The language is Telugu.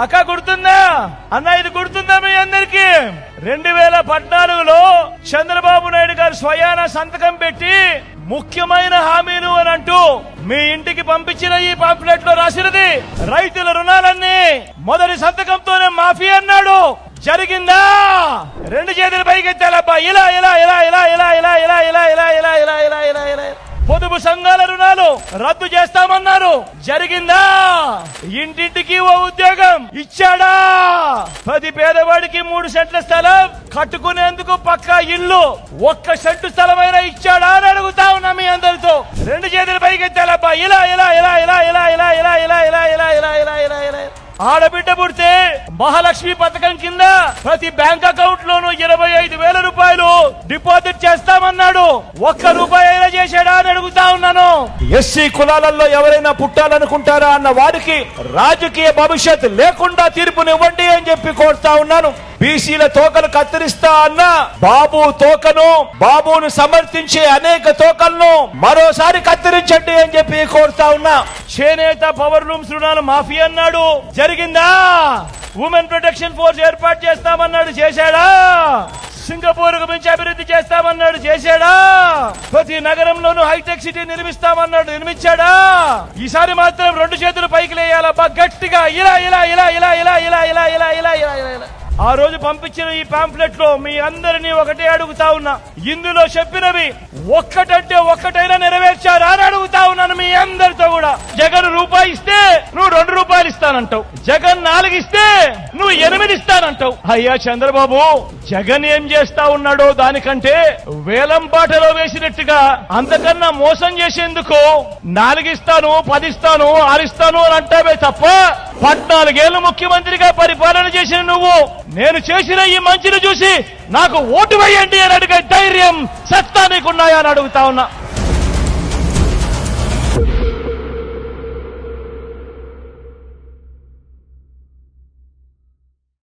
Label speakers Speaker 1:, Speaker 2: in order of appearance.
Speaker 1: అక్క గుర్తుందా అన్న? ఇది గుర్తుందా మీ అందరికి? 2014లో చంద్రబాబు నాయుడు గారు స్వయాన సంతకం పెట్టి ముఖ్యమైన హామీలు అని అంటూ మీ ఇంటికి పంపించిన ఈ పాంప్లెట్ లో రాసినది రైతుల రుణాలన్నీ మొదటి సంతకంతోనే మాఫీ అన్నాడు. జరిగిందా? రెండు చేతులు పైకెత్తాలబ్బా. ఇలా ఇలా ఇలా ఇలా ఇలా ఇలా ఇలా ఇలా ఇలా ఇలా ఇలా ఇలా ఇలా ఇలా పొదుపు సంఘాల రుణాలు రద్దు చేస్తామన్నారు. జరిగిందా? ఇంటింటికి ఓ ఉద్యోగం ఇచ్చాడా? ప్రతి పేదవాడికి 3 సెంట్ల స్థలం కట్టుకునేందుకు పక్కా ఇల్లు 1 సెంటు స్థలమైనా ఇచ్చాడా అని అడుగుతా ఉన్నా మీ అందరితో. రెండు చేతులు పైకెత్తాలబ్బా. ఇలా ఇలా ఇలా ఇలా ఇలా ఇలా ఇలా ఇలా ఇలా ఇలా ఇలా ఇలా ఇలా ఇలా ఆడబిడ్డ పుడితే మహాలక్ష్మి పథకం కింద ప్రతి బ్యాంక్ అకౌంట్ లోనూ 25,000 రూపాయలు డిపాజిట్ చేస్తామన్నాడు. 1 రూపాయి అయినా చేశాడా అని అడుగుతా ఉన్నాను. ఎస్సీ కులాలలో ఎవరైనా పుట్టాలనుకుంటారా అన్న వారికి రాజకీయ భవిష్యత్ లేకుండా తీర్పునివ్వండి అని చెప్పి కోరుతా ఉన్నాను. బీసీల తోకలు కత్తిరిస్తా అన్న బాబు తోకను, బాబును సమర్థించే అనేక తోకలను మరోసారి కత్తిరించండి అని చెప్పి కోరుతా ఉన్నా. చేనేత పవర్ లూమ్స్ రుణాలు మాఫీ అన్నాడు. జరిగిందా? ఉమెన్ ప్రొటెక్షన్ ఫోర్స్ ఏర్పాటు చేస్తామన్నాడు. చేశాడా? సింగపూర్ కు మించి అభివృద్ధి చేస్తామన్నాడు. చేశాడా? ప్రతి నగరంలోనూ హైటెక్ సిటీ నిర్మిస్తామన్నాడు. నిర్మించాడా? ఈసారి మాత్రం రెండు చేతులు పైకి లేయాలబ్బా గట్టిగా. ఇలా ఇలా ఇలా ఇలా ఇలా ఇలా ఇలా ఇలా ఇలా ఇలా ఇలా ఆ రోజు పంపించిన ఈ పాంప్లెట్ లో మీ అందరినీ ఒకటే అడుగుతా ఉన్నా. ఇందులో చెప్పినవి ఒక్కటంటే ఒక్కటైనా నెరవేర్చారా అని అడుగుతా ఉన్నాను మీ అందరితో కూడా. జగన్ రూపాయి ఇస్తే నువ్వు 2 రూపాయలు ఇస్తానంటావు. జగన్ 4 ఇస్తే నువ్వు 8 ఇస్తానంటావు. అయ్యా చంద్రబాబు, జగన్ ఏం చేస్తా ఉన్నాడో దానికంటే వేలం పాటలో వేసినట్టుగా అంతకన్నా మోసం చేసేందుకు 4 ఇస్తాను, 10 ఇస్తాను, 6 ఇస్తాను అని అంటావే తప్ప 14 ఏళ్లు ముఖ్యమంత్రిగా పరిపాలన చేసిన నువ్వు నేను చేసిన ఈ మంచిని చూసి నాకు ఓటు వేయండి అని అడిగే ధైర్యం, సత్తా నీకున్నాయా అని అడుగుతా ఉన్నా.